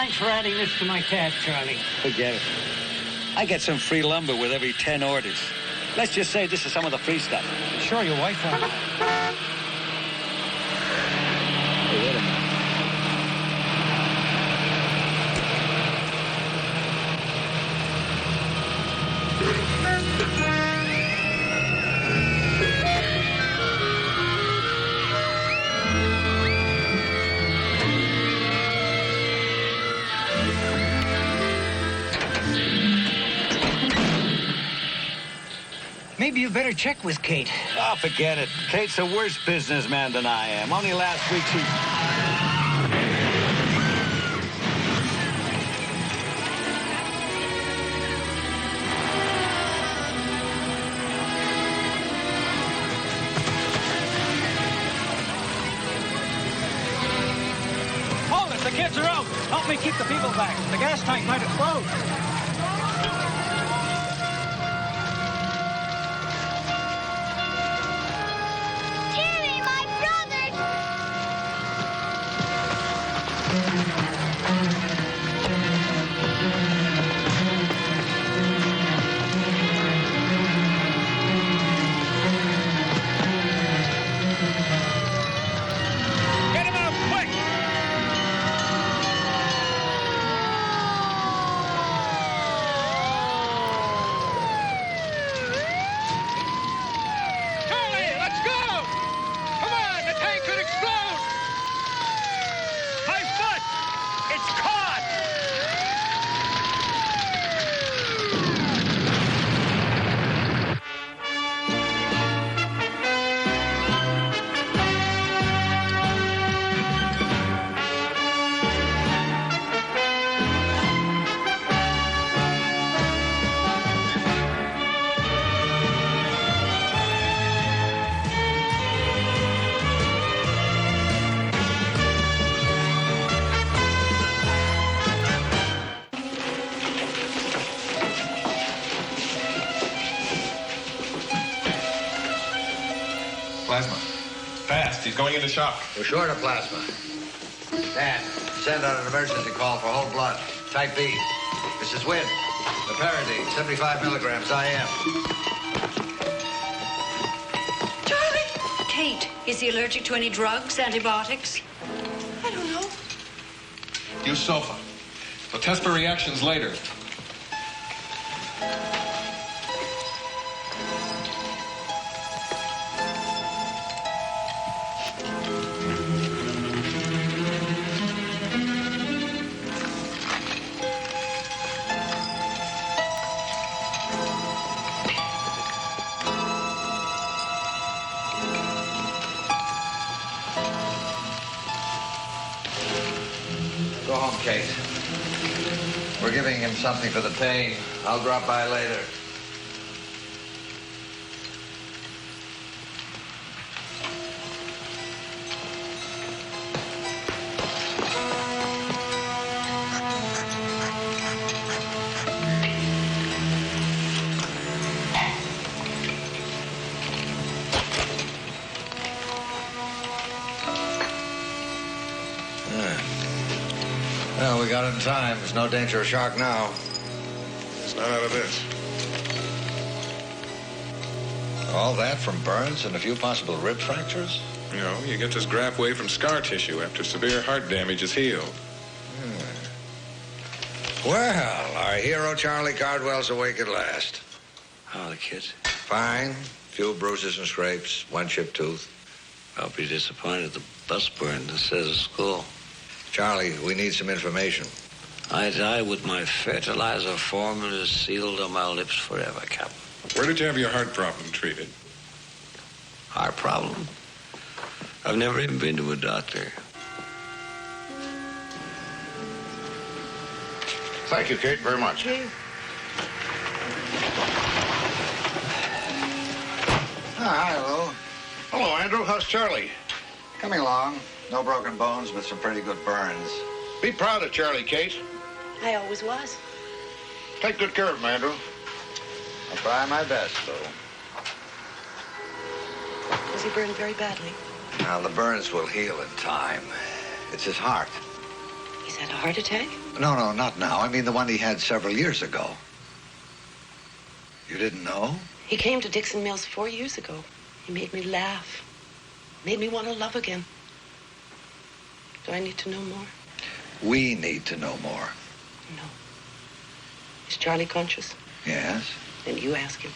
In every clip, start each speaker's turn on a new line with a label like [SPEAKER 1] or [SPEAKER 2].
[SPEAKER 1] Thanks for adding this to my task, Charlie.
[SPEAKER 2] Forget it. I get some free lumber with every 10 orders. Let's just say this is some of the free stuff.
[SPEAKER 1] Sure, your wife won't.
[SPEAKER 2] Hey, wait a minute.
[SPEAKER 1] Maybe you better check with Kate.
[SPEAKER 2] Oh, forget it. Kate's a worse businessman than I am. Only last week she...
[SPEAKER 1] Hold it, the kids are out. Help me keep the people back. The gas tank might explode.
[SPEAKER 3] Plasma. Fast. He's going into shock.
[SPEAKER 4] We're short of plasma. Dan, send out an emergency call for whole blood. Type B. Mrs. Wynn. The Paradine, 75 milligrams IM.
[SPEAKER 5] Charlie! Kate, is he allergic to any drugs, antibiotics?
[SPEAKER 6] I don't know.
[SPEAKER 3] Use sulfa. We'll test for reactions later.
[SPEAKER 4] Go home, Kate. We're giving him something for the pain. I'll drop by later. Well, we got it in time. There's no danger of shock now.
[SPEAKER 3] It's not out of this.
[SPEAKER 4] All that from burns and a few possible rib fractures?
[SPEAKER 3] You know, you get this graft away from scar tissue after severe heart damage is healed.
[SPEAKER 4] Well, our hero Charlie Cardwell's awake at last.
[SPEAKER 7] How are the kids?
[SPEAKER 4] Fine. Few bruises and scrapes. One chipped tooth.
[SPEAKER 7] I'll be disappointed the bus burned instead of school.
[SPEAKER 4] Charlie, we need some information.
[SPEAKER 7] I die with my fertilizer formula sealed on my lips forever, Captain.
[SPEAKER 3] Where did you have your heart problem treated?
[SPEAKER 7] Heart problem? I've never even been to a doctor.
[SPEAKER 4] Thank you, Kate, very much.
[SPEAKER 6] Thank you.
[SPEAKER 4] Hi, Lou.
[SPEAKER 8] Hello, Andrew. How's Charlie?
[SPEAKER 4] Coming along. No broken bones, but some pretty good burns.
[SPEAKER 8] Be proud of Charlie, Kate.
[SPEAKER 6] I always was.
[SPEAKER 8] Take good care of him, Andrew.
[SPEAKER 4] I'll try my best, Lou.
[SPEAKER 6] Was he burned very badly?
[SPEAKER 4] Now, the burns will heal in time. It's his heart.
[SPEAKER 6] He's had a heart attack?
[SPEAKER 4] No, not now. I mean the one he had several years ago. You didn't know?
[SPEAKER 6] He came to Dixon Mills 4 years ago. He made me laugh. Made me want to love again. Do I need to know more?
[SPEAKER 4] We need to know more.
[SPEAKER 6] No. Is Charlie conscious?
[SPEAKER 4] Yes?
[SPEAKER 6] Then you ask him.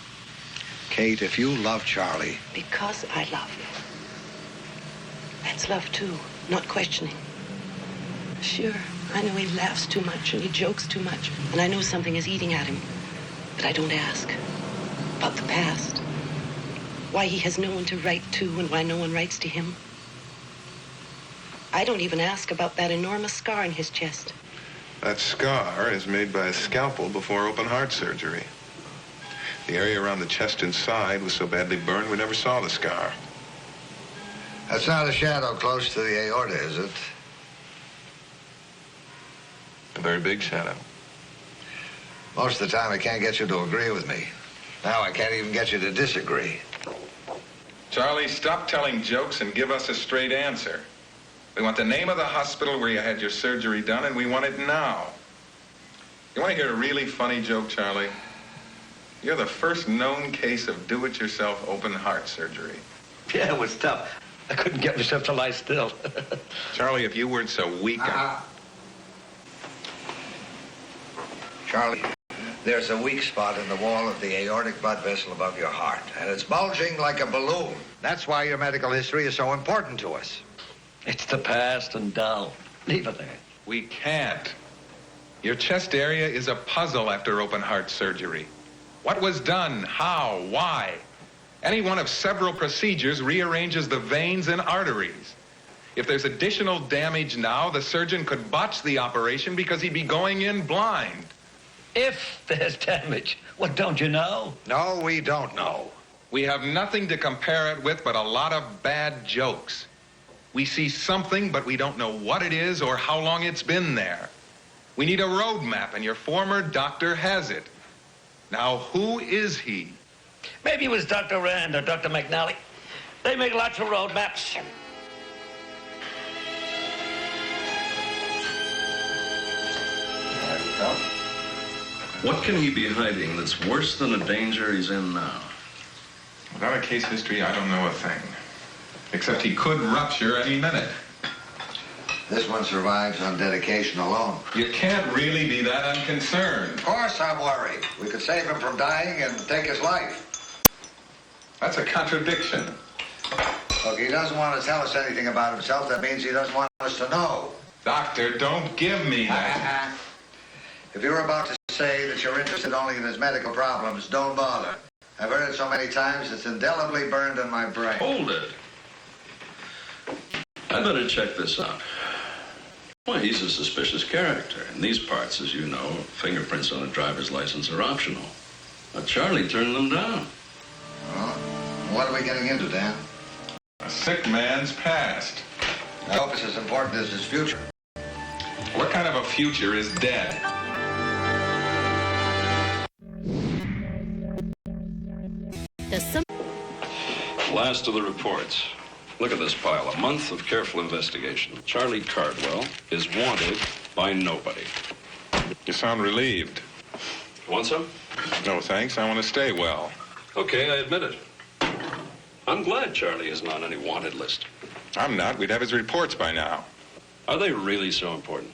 [SPEAKER 4] Kate, if you love Charlie...
[SPEAKER 6] Because I love him. That's love, too. Not questioning. Sure, I know he laughs too much and he jokes too much. And I know something is eating at him. But I don't ask. About the past. Why he has no one to write to and why no one writes to him. I don't even ask about that enormous scar in his chest.
[SPEAKER 3] That scar is made by a scalpel before open heart surgery. The area around the chest and side was so badly burned we never saw the scar.
[SPEAKER 4] That's not a shadow close to the aorta, is it?
[SPEAKER 3] A very big shadow.
[SPEAKER 4] Most of the time I can't get you to agree with me. Now I can't even get you to disagree.
[SPEAKER 3] Charlie, stop telling jokes and give us a straight answer. We want the name of the hospital where you had your surgery done, and we want it now. You want to hear a really funny joke, Charlie? You're the first known case of do-it-yourself open heart surgery.
[SPEAKER 2] Yeah, it was tough. I couldn't get myself to lie still.
[SPEAKER 3] Charlie, if you weren't so weak...
[SPEAKER 4] Charlie, there's a weak spot in the wall of the aortic blood vessel above your heart, and it's bulging like a balloon. That's why your medical history is so important to us.
[SPEAKER 2] It's the past and dull. Leave it there.
[SPEAKER 3] We can't. Your chest area is a puzzle after open heart surgery. What was done? How? Why? Any one of several procedures rearranges the veins and arteries. If there's additional damage now, the surgeon could botch the operation because he'd be going in blind.
[SPEAKER 2] If there's damage, what don't you know?
[SPEAKER 4] No, we don't know.
[SPEAKER 3] We have nothing to compare it with but a lot of bad jokes. We see something, but we don't know what it is or how long it's been there. We need a road map, and your former doctor has it. Now, who is he?
[SPEAKER 2] Maybe it was Dr. Rand or Dr. McNally. They make lots of road maps.
[SPEAKER 9] What can he be hiding that's worse than the danger he's in now?
[SPEAKER 3] Without a case history, I don't know a thing. Except he could rupture any minute.
[SPEAKER 4] This one survives on dedication alone.
[SPEAKER 3] You can't really be that unconcerned.
[SPEAKER 4] Of course I'm worried. We could save him from dying and take his life.
[SPEAKER 3] That's a contradiction.
[SPEAKER 4] Look, he doesn't want to tell us anything about himself. That means he doesn't want us to know.
[SPEAKER 3] Doctor, don't give me that.
[SPEAKER 4] If you're about to say that you're interested only in his medical problems, don't bother. I've heard it so many times, it's indelibly burned in my brain.
[SPEAKER 9] Hold it. I better check this out. Well, he's a suspicious character. In these parts, as you know, fingerprints on a driver's license are optional. But Charlie turned them down.
[SPEAKER 4] Well, what are we getting into, Dan?
[SPEAKER 3] A sick man's past.
[SPEAKER 4] I hope it's as important as his future.
[SPEAKER 3] What kind of a future is dead?
[SPEAKER 9] Last of the reports. Look at this pile. A month of careful investigation. Charlie Cardwell is wanted by nobody.
[SPEAKER 3] You sound relieved.
[SPEAKER 9] Want some?
[SPEAKER 3] No, thanks. I want to stay well.
[SPEAKER 9] Okay, I admit it. I'm glad Charlie isn't on any wanted list.
[SPEAKER 3] I'm not. We'd have his reports by now.
[SPEAKER 9] Are they really so important?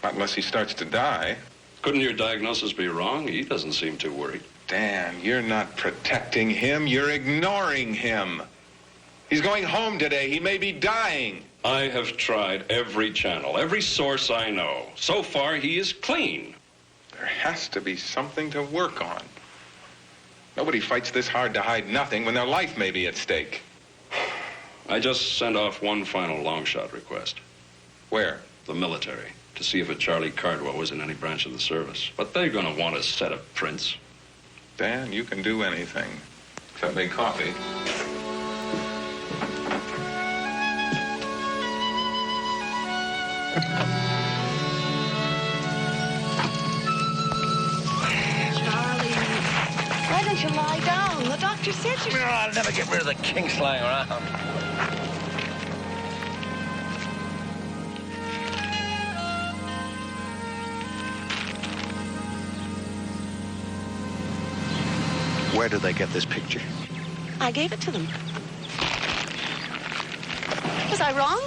[SPEAKER 3] Not unless he starts to die.
[SPEAKER 9] Couldn't your diagnosis be wrong? He doesn't seem too worried.
[SPEAKER 3] Dan, you're not protecting him. You're ignoring him. He's going home today. He may be dying.
[SPEAKER 9] I have tried every channel, every source I know. So far, he is clean.
[SPEAKER 3] There has to be something to work on. Nobody fights this hard to hide nothing when their life may be at stake.
[SPEAKER 9] I just sent off one final long shot request.
[SPEAKER 3] Where?
[SPEAKER 9] The military, to see if a Charlie Cardwell was in any branch of the service. But they're going to want a set of prints.
[SPEAKER 3] Dan, you can do anything. Except make coffee.
[SPEAKER 6] Charlie, why don't you lie down? The doctor said you...
[SPEAKER 2] No, I'll never get rid of the kinks lying around.
[SPEAKER 10] Where did they get this picture?
[SPEAKER 6] I gave it to them. Was I wrong?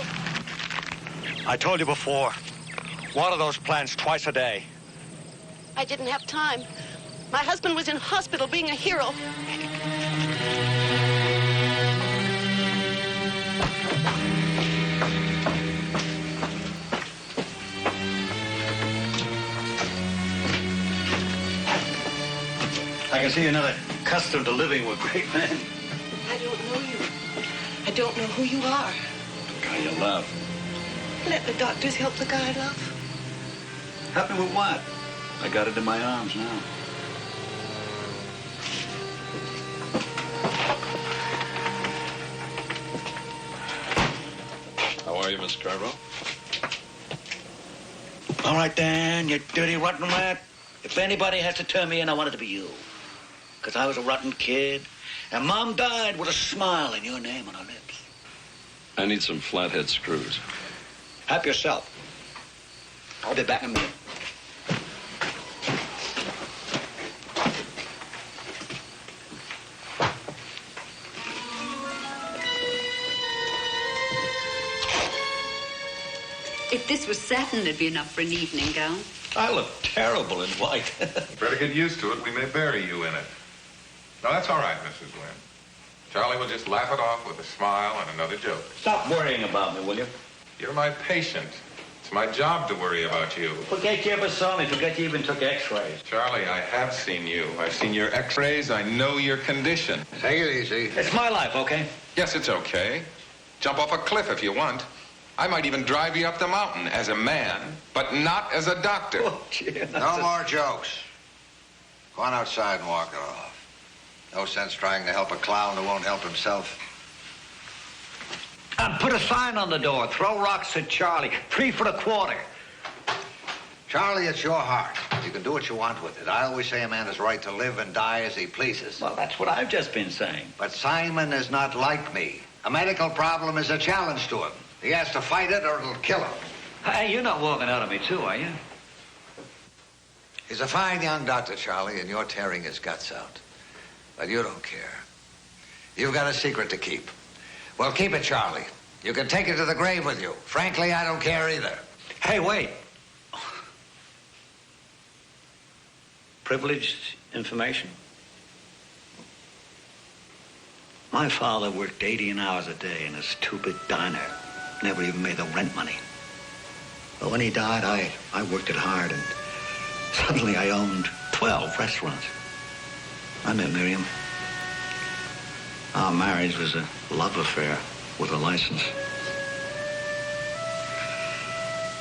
[SPEAKER 10] I told you before. Water those plants twice a day.
[SPEAKER 6] I didn't have time. My husband was in hospital being a hero.
[SPEAKER 10] I can see you're not accustomed to living with great men.
[SPEAKER 6] I don't know you. I don't know who you are.
[SPEAKER 10] Guy you love.
[SPEAKER 6] Let the doctors help the guy I love.
[SPEAKER 10] Help me with what? I got it in my arms now.
[SPEAKER 9] How are you, Miss Carvel?
[SPEAKER 11] All right, Dan, you dirty rotten rat. If anybody has to turn me in, I want it to be you. Because I was a rotten kid, and Mom died with a smile and your name on her lips.
[SPEAKER 9] I need some flathead screws.
[SPEAKER 11] Help yourself. I'll be back in a minute.
[SPEAKER 5] If this was satin, it'd be enough for an evening gown.
[SPEAKER 11] I look terrible in white.
[SPEAKER 3] Better get used to it. We may bury you in it. No, that's all right, Mrs. Wynn. Charlie will just laugh it off with a smile and another joke.
[SPEAKER 11] Stop worrying about me, will you?
[SPEAKER 3] You're my patient. It's my job to worry about you.
[SPEAKER 11] Forget you ever saw me. Forget you even took x-rays.
[SPEAKER 3] Charlie, I have seen you. I've seen your x-rays. I know your condition.
[SPEAKER 4] Take it easy.
[SPEAKER 11] It's my life, okay?
[SPEAKER 3] Yes, it's okay. Jump off a cliff if you want. I might even drive you up the mountain as a man, but not as a doctor.
[SPEAKER 11] Oh, gee,
[SPEAKER 4] No more jokes. Go on outside and walk it off. No sense trying to help a clown who won't help himself.
[SPEAKER 11] And put a sign on the door. Throw rocks at Charlie. 3 for a quarter.
[SPEAKER 4] Charlie, it's your heart. You can do what you want with it. I always say a man has right to live and die as he pleases.
[SPEAKER 11] Well, that's what I've just been saying.
[SPEAKER 4] But Simon is not like me. A medical problem is a challenge to him. He has to fight it or it'll kill him.
[SPEAKER 11] Hey, you're not walking out of me too, are you?
[SPEAKER 4] He's a fine young doctor, Charlie, and you're tearing his guts out. But you don't care. You've got a secret to keep. Well, keep it, Charlie. You can take it to the grave with you. Frankly, I don't care either.
[SPEAKER 11] Hey, wait. Privileged information? My father worked 18 hours a day in a stupid diner. Never even made the rent money. But when he died, I worked it hard, and suddenly I owned 12 restaurants. I met Miriam. Our marriage was a love affair with a license.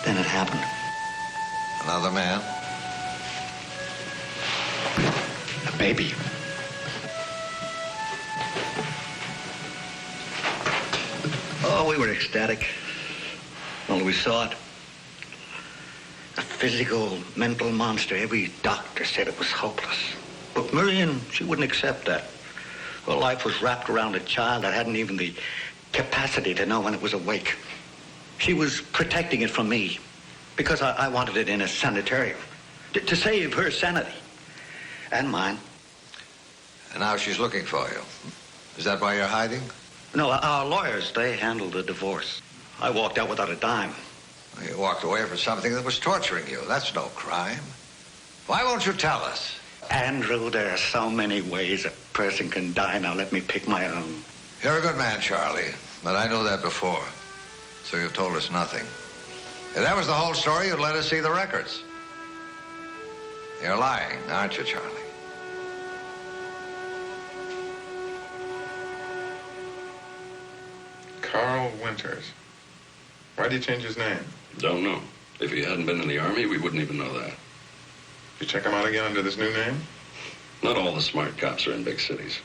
[SPEAKER 11] Then it happened.
[SPEAKER 4] Another man?
[SPEAKER 11] A baby. Oh, we were ecstatic. Only we saw it. A physical, mental monster. Every doctor said it was hopeless. But Miriam, she wouldn't accept that. Her life was wrapped around a child that hadn't even the capacity to know when it was awake. She was protecting it from me because I wanted it in a sanitarium to save her sanity and mine.
[SPEAKER 4] And now she's looking for you. Is that why you're hiding?
[SPEAKER 11] No, our lawyers, they handled the divorce. I walked out without a dime.
[SPEAKER 4] You walked away from something that was torturing you. That's no crime. Why won't you tell us?
[SPEAKER 11] Andrew, there are so many ways a person can die. Now let me pick my own.
[SPEAKER 4] You're a good man, Charlie, but I knew that before. So you've told us nothing. If that was the whole story, you'd let us see the records. You're lying, aren't you, Charlie?
[SPEAKER 3] Carl Winters. Why'd he change his name?
[SPEAKER 9] Don't know. If he hadn't been in the Army, we wouldn't even know that.
[SPEAKER 3] You check him out again under this new name?
[SPEAKER 9] Not all the smart cops are in big cities.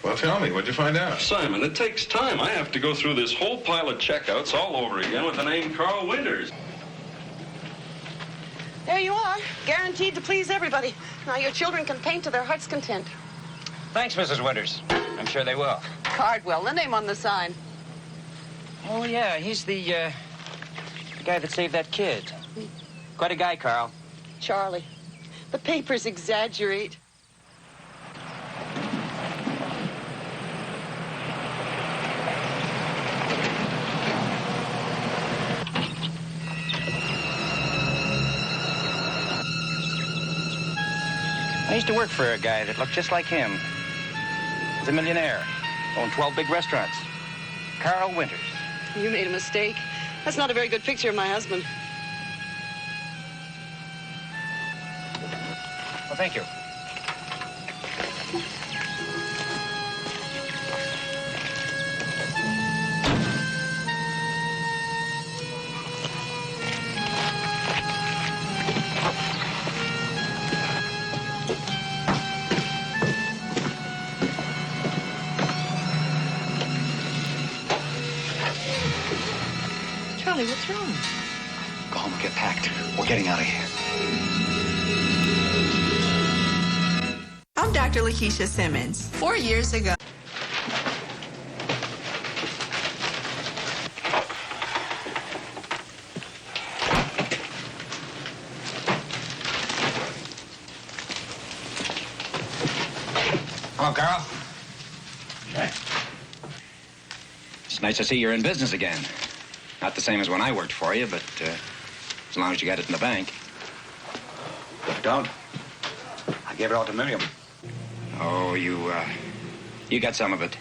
[SPEAKER 3] Well, tell me, what'd you find out?
[SPEAKER 9] Simon, it takes time. I have to go through this whole pile of checkouts all over again with the name Carl Winters.
[SPEAKER 6] There you are, guaranteed to please everybody. Now your children can paint to their heart's content.
[SPEAKER 1] Thanks, Mrs. Winters. I'm sure they will.
[SPEAKER 6] Cardwell, the name on the sign.
[SPEAKER 1] Oh, yeah, he's the guy that saved that kid. Quite a guy, Carl.
[SPEAKER 6] Charlie, the papers exaggerate.
[SPEAKER 1] used to work for a guy that looked just like him. He's a millionaire. Owned 12 big restaurants. Carl Winters.
[SPEAKER 6] You made a mistake. That's not a very good picture of my husband.
[SPEAKER 1] Well, thank you.
[SPEAKER 6] Charlie, what's wrong?
[SPEAKER 11] Go home and get packed. We're getting out of here.
[SPEAKER 12] I'm Dr. Lakeisha Simmons. 4 years ago.
[SPEAKER 1] Hello, Carl. It's nice to see you're in business again. Not the same as when I worked for you, but as long as you got it in the bank.
[SPEAKER 11] Don't. I gave it all to Miriam.
[SPEAKER 1] Oh, you got some of it.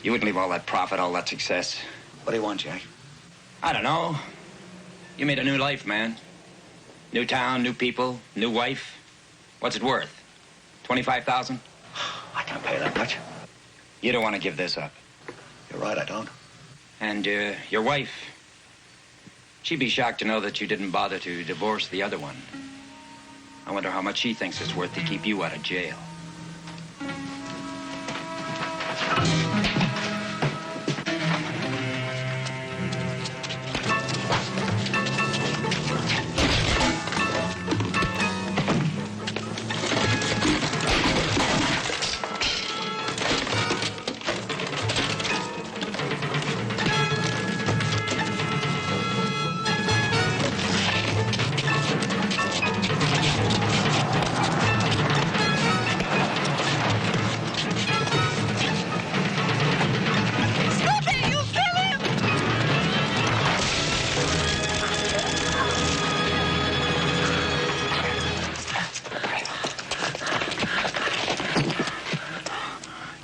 [SPEAKER 1] You wouldn't leave all that profit, all that success.
[SPEAKER 11] What do you want, Jack?
[SPEAKER 1] I don't know. You made a new life, man. New town, new people, new wife. What's it worth? 25,000?
[SPEAKER 11] I can't pay that much.
[SPEAKER 1] You don't want to give this up.
[SPEAKER 11] You're right, I don't.
[SPEAKER 1] And your wife, she'd be shocked to know that you didn't bother to divorce the other one. I wonder how much she thinks it's worth to keep you out of jail.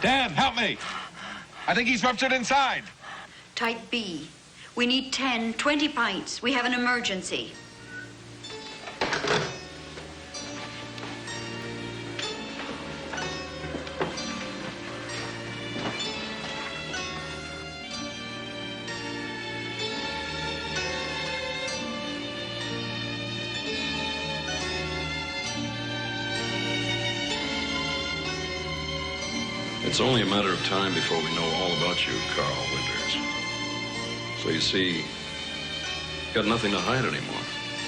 [SPEAKER 3] Dan, help me. I think he's ruptured inside.
[SPEAKER 5] Type B. We need 10, 20 pints. We have an emergency.
[SPEAKER 9] It's only a matter of time before we know all about you, Carl Winters. So you see, you've got nothing to hide anymore.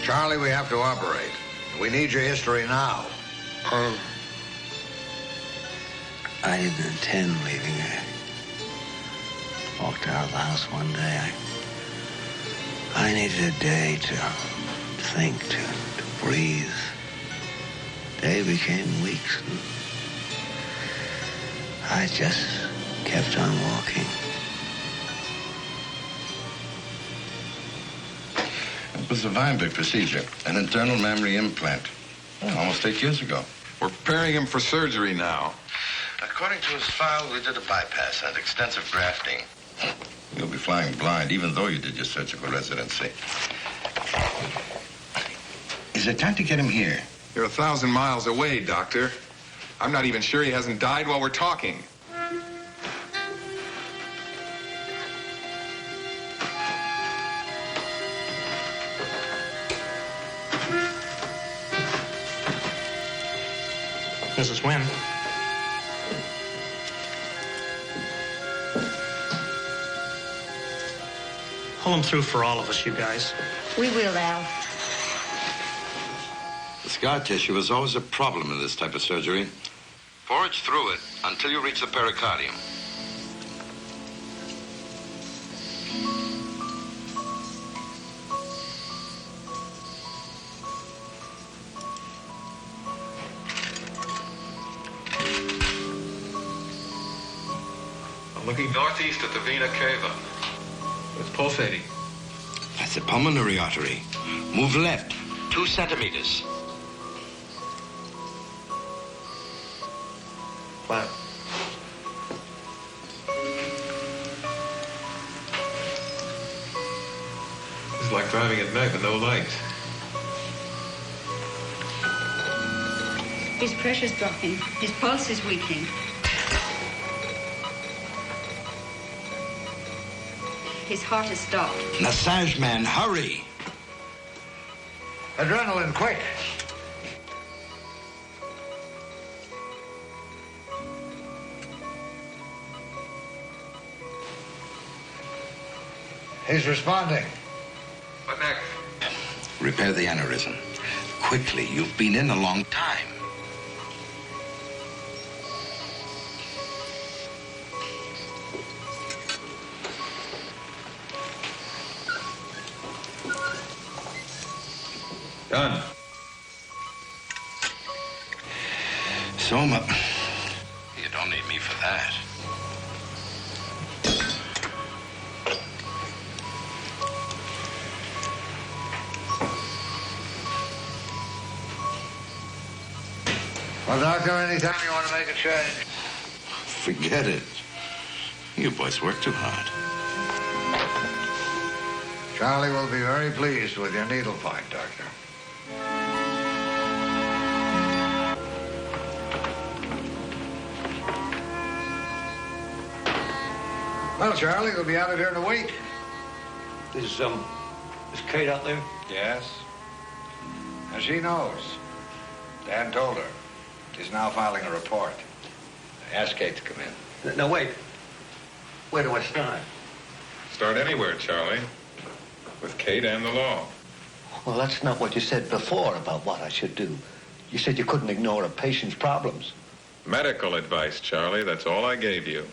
[SPEAKER 4] Charlie, we have to operate. We need your history now.
[SPEAKER 11] I didn't intend leaving her. Walked out of the house one day. I needed a day to think, to breathe. Day became weeks, and I just kept on walking.
[SPEAKER 8] It was a Weinberg procedure, an internal mammary implant. Almost 8 years ago.
[SPEAKER 3] We're preparing him for surgery now.
[SPEAKER 8] According to his file, we did a bypass and extensive grafting. You'll be flying blind, even though you did your surgical residency. Is it time to get him here?
[SPEAKER 3] You're 1,000 miles away, Doctor. I'm not even sure he hasn't died while we're talking.
[SPEAKER 13] Mrs. Wynn. Pull him through for all of us, you guys.
[SPEAKER 5] We will, Al.
[SPEAKER 8] The scar tissue is always a problem in this type of surgery. Forage through it until you reach the pericardium.
[SPEAKER 3] I'm looking northeast at the vena cava. It's pulsating.
[SPEAKER 8] That's the pulmonary artery. Move left, 2 centimeters.
[SPEAKER 10] fine.
[SPEAKER 3] It's like driving at night with no lights.
[SPEAKER 5] His pressure's dropping. His pulse is weakening. His heart has stopped.
[SPEAKER 4] Massage man, hurry! Adrenaline, quick! He's responding.
[SPEAKER 3] What next?
[SPEAKER 4] Repair the aneurysm. Quickly, you've been in a long time.
[SPEAKER 3] Done.
[SPEAKER 4] Soma, you don't need me for that. Well, Doctor, anytime you want to make a change.
[SPEAKER 8] Forget it. You boys work too hard.
[SPEAKER 4] Charlie will be very pleased with your needle point, Doctor. Well, Charlie, we'll be out of here in a week.
[SPEAKER 10] Is Kate out there?
[SPEAKER 4] Yes. And she knows. Dan told her. She's now filing a report. Ask Kate to come in.
[SPEAKER 10] No, wait. Where do I start?
[SPEAKER 3] Start anywhere, Charlie. With Kate and the law.
[SPEAKER 10] Well, that's not what you said before about what I should do. You said you couldn't ignore a patient's problems.
[SPEAKER 3] Medical advice, Charlie. That's all I gave you.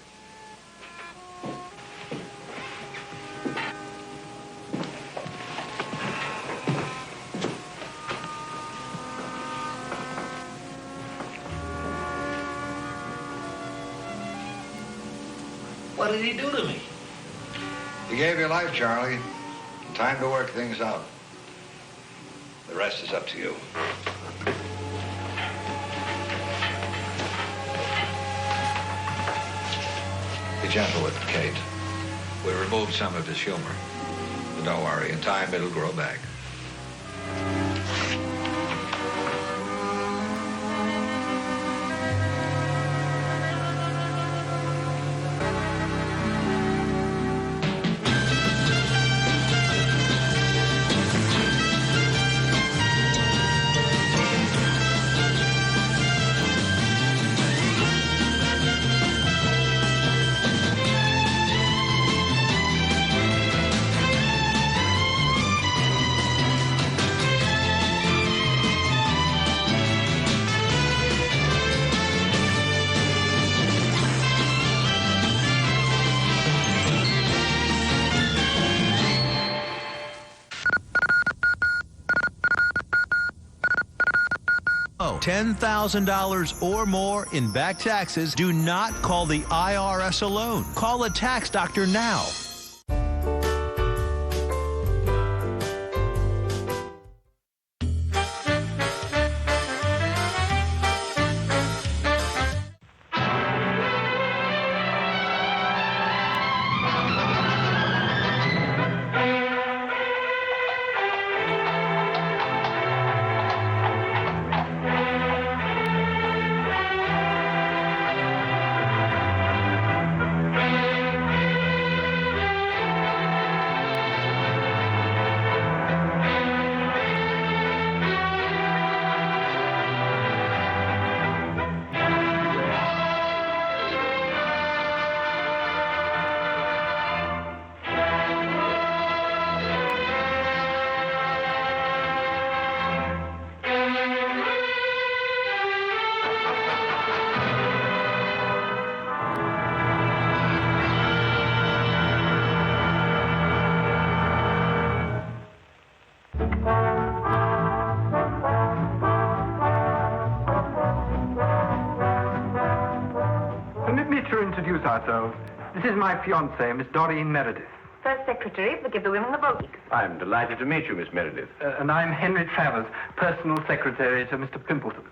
[SPEAKER 10] What did he do to me?
[SPEAKER 4] He gave you life, Charlie. Time to work things out. The rest is up to you. Be gentle with Kate. We removed some of his humor. But don't worry, in time it'll grow back.
[SPEAKER 14] $10,000 or more in back taxes, do not call the IRS alone. Call a tax doctor now.
[SPEAKER 15] Introduce ourselves. This is my fiancée, Miss Doreen Meredith.
[SPEAKER 16] First secretary for Give the Women the Vote.
[SPEAKER 15] I'm delighted to meet you, Miss Meredith. And I'm Henry Travers, personal secretary to Mr. Pimpleton.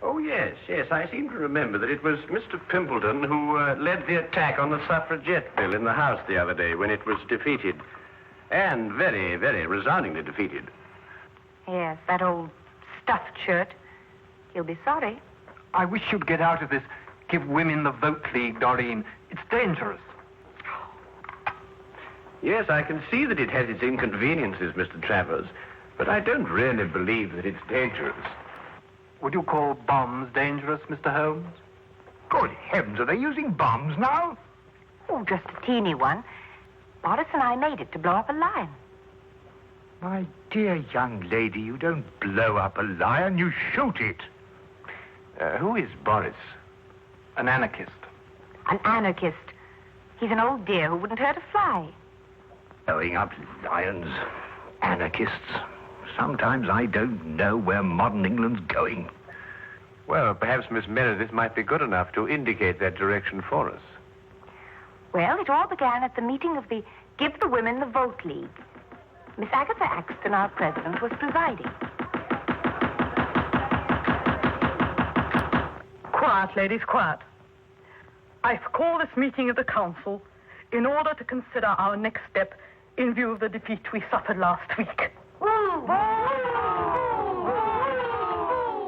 [SPEAKER 17] Oh, yes. I seem to remember that it was Mr. Pimpleton who led the attack on the suffragette bill in the House the other day when it was defeated. And very, very resoundingly defeated.
[SPEAKER 16] Yes, that old stuffed shirt. He'll be sorry.
[SPEAKER 15] I wish you'd get out of this Give Women the Vote League, Doreen. It's dangerous.
[SPEAKER 17] Yes, I can see that it has its inconveniences, Mr. Travers, but I don't really believe that it's dangerous.
[SPEAKER 15] Would you call bombs dangerous, Mr. Holmes?
[SPEAKER 18] Good heavens, are they using bombs now?
[SPEAKER 16] Oh, just a teeny one. Boris and I made it to blow up a lion.
[SPEAKER 18] My dear young lady, you don't blow up a lion, you shoot it.
[SPEAKER 17] Who is Boris?
[SPEAKER 15] An anarchist.
[SPEAKER 16] An anarchist. He's an old dear who wouldn't hurt a fly.
[SPEAKER 18] Blowing up lions, anarchists. Sometimes I don't know where modern England's going.
[SPEAKER 17] Well, perhaps Miss Meredith might be good enough to indicate that direction for us.
[SPEAKER 16] Well, it all began at the meeting of the Give the Women the Vote League. Miss Agatha Axton, our president, was presiding.
[SPEAKER 19] Quiet, ladies, quiet. I've called this meeting of the council in order to consider our next step in view of the defeat we suffered last week.